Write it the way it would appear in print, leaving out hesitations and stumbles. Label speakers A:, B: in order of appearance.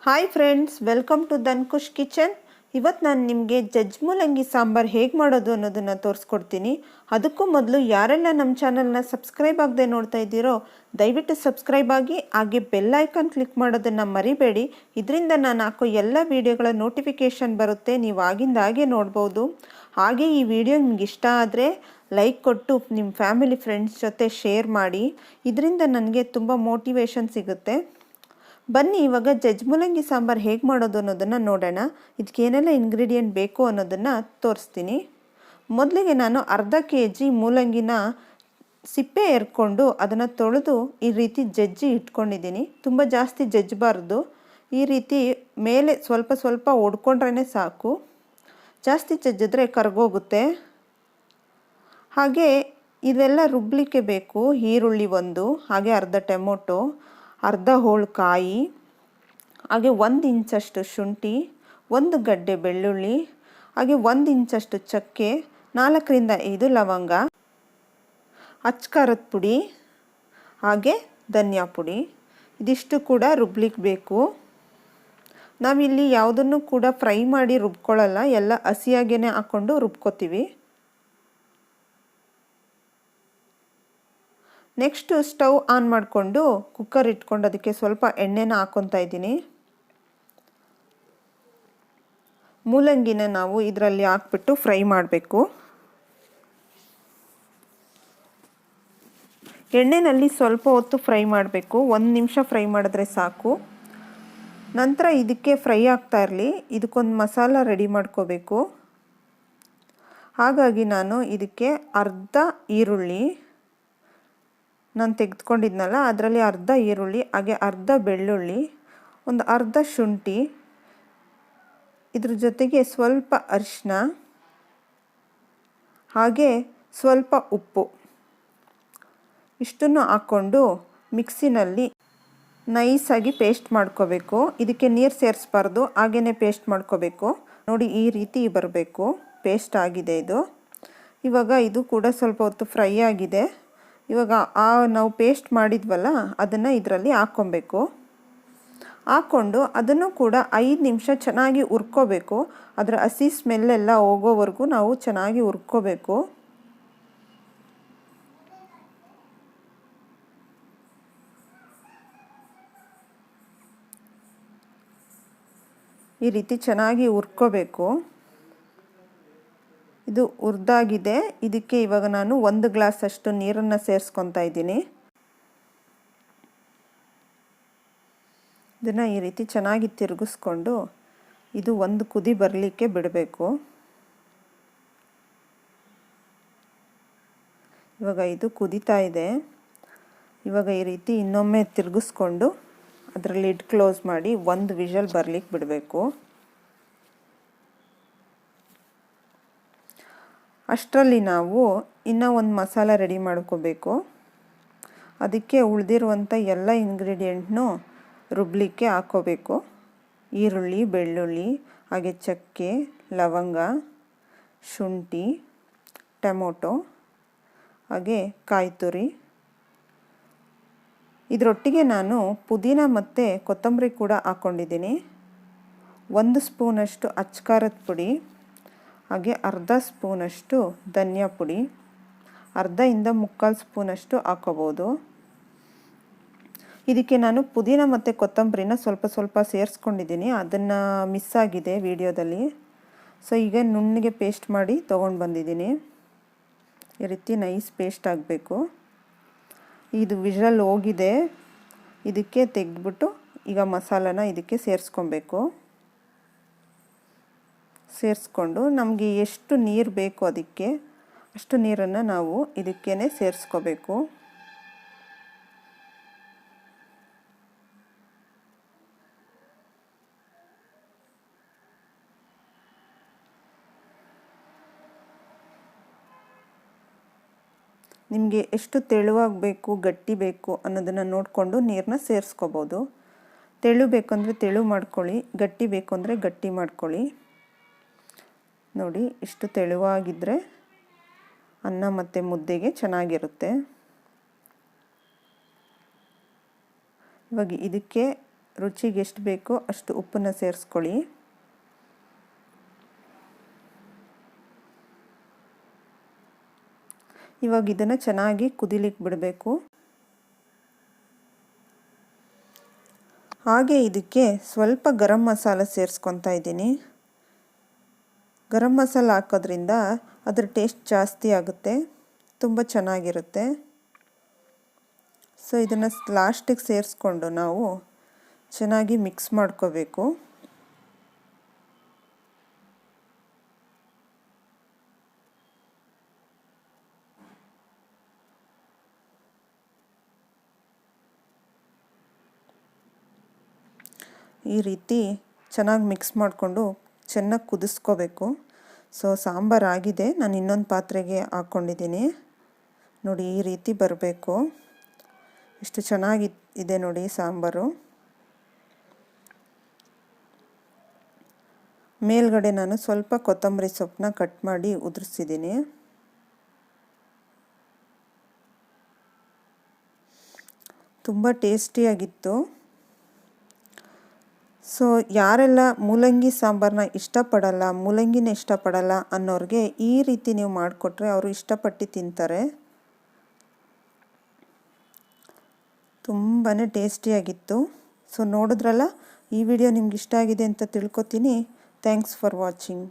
A: Hi friends, welcome to Dhankush kitchen. ಇವತ್ತು ನಾನು ನಿಮಗೆ ಜಜ್ಜುಮುಲಂಗಿ ಸಾಂಬಾರು ಹೇಗೆ ಮಾಡೋದು ಅನ್ನೋದನ್ನು ತೋರಿಸ್ಕೊಡ್ತೀನಿ. ಅದಕ್ಕೂ ಮೊದಲು ಯಾರೆಲ್ಲ ನಮ್ಮ ಚಾನಲ್ನ ಸಬ್ಸ್ಕ್ರೈಬ್ ಆಗದೆ ನೋಡ್ತಾ ಇದ್ದೀರೋ ದಯವಿಟ್ಟು ಸಬ್ಸ್ಕ್ರೈಬ್ ಆಗಿ, ಹಾಗೆ ಬೆಲ್ ಐಕಾನ್ ಕ್ಲಿಕ್ ಮಾಡೋದನ್ನು ಮರಿಬೇಡಿ. ಇದರಿಂದ ನಾನು ಹಾಕೋ ಎಲ್ಲ ವೀಡಿಯೋಗಳ ನೋಟಿಫಿಕೇಷನ್ ಬರುತ್ತೆ, ನೀವು ಆಗಿಂದ ಹಾಗೆ ನೋಡ್ಬೋದು. ಹಾಗೆ ಈ ವಿಡಿಯೋ ನಿಮ್ಗೆ ಇಷ್ಟ ಆದರೆ ಲೈಕ್ ಕೊಟ್ಟು ನಿಮ್ಮ ಫ್ಯಾಮಿಲಿ ಫ್ರೆಂಡ್ಸ್ ಜೊತೆ ಶೇರ್ ಮಾಡಿ. ಇದರಿಂದ ನನಗೆ ತುಂಬ ಮೋಟಿವೇಶನ್ ಸಿಗುತ್ತೆ. ಬನ್ನಿ ಇವಾಗ ಜಜ್ಜುಮುಲಂಗಿ ಸಾಂಬಾರು ಹೇಗೆ ಮಾಡೋದು ಅನ್ನೋದನ್ನು ನೋಡೋಣ. ಇದಕ್ಕೇನೆಲ್ಲ ಇಂಗ್ರೀಡಿಯೆಂಟ್ ಬೇಕು ಅನ್ನೋದನ್ನು ತೋರಿಸ್ತೀನಿ. ಮೊದಲಿಗೆ ನಾನು ಅರ್ಧ kg ಮೂಲಂಗಿನ ಸಿಪ್ಪೆ ಎರ್ಕೊಂಡು ಅದನ್ನು ತೊಳೆದು ಈ ರೀತಿ ಜಜ್ಜಿ ಇಟ್ಕೊಂಡಿದ್ದೀನಿ. ತುಂಬ ಜಾಸ್ತಿ ಜಜ್ಜಬಾರ್ದು, ಈ ರೀತಿ ಮೇಲೆ ಸ್ವಲ್ಪ ಸ್ವಲ್ಪ ಒಡ್ಕೊಂಡ್ರೇ ಸಾಕು. ಜಾಸ್ತಿ ಜಜ್ಜಿದ್ರೆ ಕರಗೋಗುತ್ತೆ. ಹಾಗೆ ಇದೆಲ್ಲ ರುಬ್ಬಲಿಕ್ಕೆ ಬೇಕು. ಈರುಳ್ಳಿ ಒಂದು, ಹಾಗೆ ಅರ್ಧ ಟೊಮೊಟೊ, ಅರ್ಧ ಹೋಳು ಕಾಯಿ, ಹಾಗೆ 1 ಇಂಚಷ್ಟು ಶುಂಠಿ, 1 ಗಡ್ಡೆ ಬೆಳ್ಳುಳ್ಳಿ, ಹಾಗೆ 1 ಇಂಚಷ್ಟು ಚಕ್ಕೆ, 4 ರಿಂದ 5 ಲವಂಗ, ಅಚ್ಕಾರದ ಪುಡಿ, ಹಾಗೆ ಧನಿಯಾ ಪುಡಿ. ಇದಿಷ್ಟು ಕೂಡ ರುಬ್ಲಿಕ್ಕೆ ಬೇಕು. ನಾವಿಲ್ಲಿ ಯಾವುದನ್ನು ಕೂಡ ಫ್ರೈ ಮಾಡಿ ರುಬ್ಕೊಳ್ಳಲ್ಲ, ಎಲ್ಲ ಹಸಿಯಾಗೇ ಹಾಕ್ಕೊಂಡು ರುಬ್ಕೋತೀವಿ. ನೆಕ್ಸ್ಟು ಸ್ಟವ್ ಆನ್ ಮಾಡಿಕೊಂಡು ಕುಕ್ಕರ್ ಇಟ್ಕೊಂಡು ಅದಕ್ಕೆ ಸ್ವಲ್ಪ ಎಣ್ಣೆನ ಹಾಕ್ಕೊತಾ ಇದ್ದೀನಿ. ಮೂಲಂಗಿನ ನಾವು ಇದರಲ್ಲಿ ಹಾಕ್ಬಿಟ್ಟು ಫ್ರೈ ಮಾಡಬೇಕು. ಎಣ್ಣೆಯಲ್ಲಿ ಸ್ವಲ್ಪ ಹೊತ್ತು ಫ್ರೈ ಮಾಡಬೇಕು, 1 ನಿಮಿಷ ಫ್ರೈ ಮಾಡಿದ್ರೆ ಸಾಕು. ನಂತರ ಇದಕ್ಕೆ ಫ್ರೈ ಆಗ್ತಾ ಇರಲಿ, ಇದಕ್ಕೊಂದು ಮಸಾಲ ರೆಡಿ ಮಾಡ್ಕೋಬೇಕು. ಹಾಗಾಗಿ ನಾನು ಇದಕ್ಕೆ ಅರ್ಧ ಈರುಳ್ಳಿ ನಾನು ತೆಗೆದುಕೊಂಡಿದ್ನಲ್ಲ ಅದರಲ್ಲಿ ಅರ್ಧ ಈರುಳ್ಳಿ, ಹಾಗೆ ಅರ್ಧ ಬೆಳ್ಳುಳ್ಳಿ, ಒಂದು ಅರ್ಧ ಶುಂಠಿ, ಇದ್ರ ಜೊತೆಗೆ ಸ್ವಲ್ಪ ಅರಿಶಿನ, ಹಾಗೆ ಸ್ವಲ್ಪ ಉಪ್ಪು, ಇಷ್ಟನ್ನು ಹಾಕ್ಕೊಂಡು ಮಿಕ್ಸಿನಲ್ಲಿ ನೈಸಾಗಿ ಪೇಸ್ಟ್ ಮಾಡ್ಕೋಬೇಕು. ಇದಕ್ಕೆ ನೀರು ಸೇರಿಸ್ಬಾರ್ದು, ಹಾಗೇ ಪೇಸ್ಟ್ ಮಾಡ್ಕೋಬೇಕು. ನೋಡಿ ಈ ರೀತಿ ಬರಬೇಕು, ಪೇಸ್ಟ್ ಆಗಿದೆ ಇದು. ಇವಾಗ ಇದು ಕೂಡ ಸ್ವಲ್ಪ ಹೊತ್ತು ಫ್ರೈ ಆಗಿದೆ. ಇವಾಗ ನಾವು ಪೇಸ್ಟ್ ಮಾಡಿದ್ವಲ್ಲ ಅದನ್ನು ಇದರಲ್ಲಿ ಹಾಕ್ಕೊಬೇಕು. ಹಾಕ್ಕೊಂಡು ಅದನ್ನು ಕೂಡ 5 ನಿಮಿಷ ಚೆನ್ನಾಗಿ ಹುರ್ಕೋಬೇಕು. ಅದರ ಹಸಿ ಸ್ಮೆಲ್ಲೆಲ್ಲ ಹೋಗೋವರೆಗೂ ನಾವು ಚೆನ್ನಾಗಿ ಹುರ್ಕೋಬೇಕು. ಈ ರೀತಿ ಚೆನ್ನಾಗಿ ಹುರ್ಕೋಬೇಕು. ಇದು ಹುರಿದಾಗಿದೆ. ಇದಕ್ಕೆ ಇವಾಗ ನಾನು 1 ಗ್ಲಾಸ್ ಅಷ್ಟು ನೀರನ್ನು ಸೇರಿಸ್ಕೊತಾ ಇದ್ದೀನಿ. ಇದನ್ನು ಈ ರೀತಿ ಚೆನ್ನಾಗಿ ತಿರುಗಿಸ್ಕೊಂಡು ಇದು ಒಂದು ಕುದಿ ಬರಲಿಕ್ಕೆ ಬಿಡಬೇಕು. ಇವಾಗ ಇದು ಕುದೀತಾ ಇದೆ. ಇವಾಗ ಈ ರೀತಿ ಇನ್ನೊಮ್ಮೆ ತಿರುಗಿಸ್ಕೊಂಡು ಅದರ ಲಿಡ್ ಕ್ಲೋಸ್ ಮಾಡಿ 1 ವಿಷಲ್ ಬರಲಿಕ್ಕೆ ಬಿಡಬೇಕು. ಅಷ್ಟರಲ್ಲಿ ನಾವು ಇನ್ನೂ ಒಂದು ಮಸಾಲ ರೆಡಿ ಮಾಡ್ಕೋಬೇಕು. ಅದಕ್ಕೆ ಉಳಿದಿರುವಂಥ ಎಲ್ಲ ಇಂಗ್ರೀಡಿಯೆಂಟ್ನೂ ರುಬ್ಲಿಕ್ಕೆ ಹಾಕ್ಕೋಬೇಕು. ಈರುಳ್ಳಿ, ಬೆಳ್ಳುಳ್ಳಿ, ಹಾಗೆ ಚಕ್ಕೆ, ಲವಂಗ, ಶುಂಠಿ, ಟೊಮೊಟೊ, ಹಾಗೆ ಕಾಯಿ ತುರಿ. ಇದರೊಟ್ಟಿಗೆ ನಾನು ಪುದೀನ ಮತ್ತು ಕೊತ್ತಂಬರಿ ಕೂಡ ಹಾಕ್ಕೊಂಡಿದ್ದೀನಿ. 1 ಸ್ಪೂನಷ್ಟು ಅಚ್ಕಾರದ ಪುಡಿ, ಹಾಗೆ ಅರ್ಧ ಸ್ಪೂನಷ್ಟು ಧನಿಯಾ ಪುಡಿ, ಅರ್ಧ ಇಂದ 3/4 ಸ್ಪೂನಷ್ಟು ಹಾಕೋಬೋದು. ಇದಕ್ಕೆ ನಾನು ಪುದೀನ ಮತ್ತು ಕೊತ್ತಂಬರಿನ ಸ್ವಲ್ಪ ಸ್ವಲ್ಪ ಸೇರಿಸ್ಕೊಂಡಿದ್ದೀನಿ, ಅದನ್ನು ಮಿಸ್ ಆಗಿದೆ ವಿಡಿಯೋದಲ್ಲಿ. ಸೊ ಈಗ ನುಣ್ಣಗೆ ಪೇಸ್ಟ್ ಮಾಡಿ ತೊಗೊಂಡು ಬಂದಿದ್ದೀನಿ. ಈ ರೀತಿ ನೈಸ್ ಪೇಸ್ಟ್ ಆಗಬೇಕು. ಇದು ವಿಷಲ್ ಹೋಗಿದೆ, ಇದಕ್ಕೆ ತೆಗೆದ್ಬಿಟ್ಟು ಈಗ ಮಸಾಲನ ಇದಕ್ಕೆ ಸೇರಿಸ್ಕೊಬೇಕು. ಸೇರಿಸ್ಕೊಂಡು ನಮಗೆ ಎಷ್ಟು ನೀರು ಬೇಕು ಅದಕ್ಕೆ ಅಷ್ಟು ನೀರನ್ನು ನಾವು ಇದಕ್ಕೇ ಸೇರಿಸ್ಕೋಬೇಕು. ನಿಮಗೆ ಎಷ್ಟು ತೆಳುವಾಗಬೇಕು, ಗಟ್ಟಿ ಬೇಕು ಅನ್ನೋದನ್ನು ನೋಡಿಕೊಂಡು ನೀರನ್ನ ಸೇರಿಸ್ಕೋಬೋದು. ತೆಳು ಬೇಕಂದರೆ ತೆಳು ಮಾಡ್ಕೊಳ್ಳಿ, ಗಟ್ಟಿ ಬೇಕು ಅಂದರೆ ಗಟ್ಟಿ ಮಾಡ್ಕೊಳ್ಳಿ. ನೋಡಿ ಇಷ್ಟು ತೆಳುವಾಗಿದ್ದರೆ ಅನ್ನ ಮತ್ತು ಮುದ್ದೆಗೆ ಚೆನ್ನಾಗಿರುತ್ತೆ. ಇವಾಗ ಇದಕ್ಕೆ ರುಚಿಗೆ ಎಷ್ಟು ಬೇಕೋ ಅಷ್ಟು ಉಪ್ಪನ್ನು ಸೇರಿಸ್ಕೊಳ್ಳಿ. ಇವಾಗ ಇದನ್ನು ಚೆನ್ನಾಗಿ ಕುದಿಲಿಕ್ಕೆ ಬಿಡಬೇಕು. ಹಾಗೆ ಇದಕ್ಕೆ ಸ್ವಲ್ಪ ಗರಂ ಮಸಾಲ ಸೇರಿಸ್ಕೊತಾ ಇದ್ದೀನಿ. ಗರಂ ಮಸಾಲ ಹಾಕೋದ್ರಿಂದ ಅದರ ಟೇಸ್ಟ್ ಜಾಸ್ತಿ ಆಗುತ್ತೆ, ತುಂಬ ಚೆನ್ನಾಗಿರುತ್ತೆ. ಸೊ ಇದನ್ನು ಲಾಸ್ಟಿಗೆ ಸೇರಿಸ್ಕೊಂಡು ನಾವು ಚೆನ್ನಾಗಿ ಮಿಕ್ಸ್ ಮಾಡ್ಕೋಬೇಕು. ಈ ರೀತಿ ಚೆನ್ನಾಗಿ ಮಿಕ್ಸ್ ಮಾಡಿಕೊಂಡು ಚೆನ್ನಾಗಿ ಕುದಿಸ್ಕೋಬೇಕು. ಸೊ ಸಾಂಬಾರು ಆಗಿದೆ. ನಾನು ಇನ್ನೊಂದು ಪಾತ್ರೆಗೆ ಹಾಕ್ಕೊಂಡಿದ್ದೀನಿ. ನೋಡಿ ಈ ರೀತಿ ಬರಬೇಕು. ಎಷ್ಟು ಚೆನ್ನಾಗಿ ಇದೆ ನೋಡಿ ಸಾಂಬಾರು. ಮೇಲ್ಗಡೆ ನಾನು ಸ್ವಲ್ಪ ಕೊತ್ತಂಬರಿ ಸೊಪ್ಪನ್ನ ಕಟ್ ಮಾಡಿ ಉದುರಿಸಿದ್ದೀನಿ. ತುಂಬ ಟೇಸ್ಟಿಯಾಗಿತ್ತು. ಸೊ ಯಾರೆಲ್ಲ ಮೂಲಂಗಿ ಸಾಂಬಾರನ್ನ ಇಷ್ಟಪಡಲ್ಲ, ಮೂಲಂಗಿನ ಇಷ್ಟಪಡಲ್ಲ ಅನ್ನೋರಿಗೆ ಈ ರೀತಿ ನೀವು ಮಾಡಿಕೊಟ್ರೆ ಅವರು ಇಷ್ಟಪಟ್ಟು ತಿಂತಾರೆ. ತುಂಬಾ ಟೇಸ್ಟಿಯಾಗಿತ್ತು. ಸೊ ನೋಡಿದ್ರಲ್ಲ, ಈ ವಿಡಿಯೋ ನಿಮ್ಗೆ ಇಷ್ಟ ಆಗಿದೆ ಅಂತ ತಿಳ್ಕೊತೀನಿ. Thanks for watching.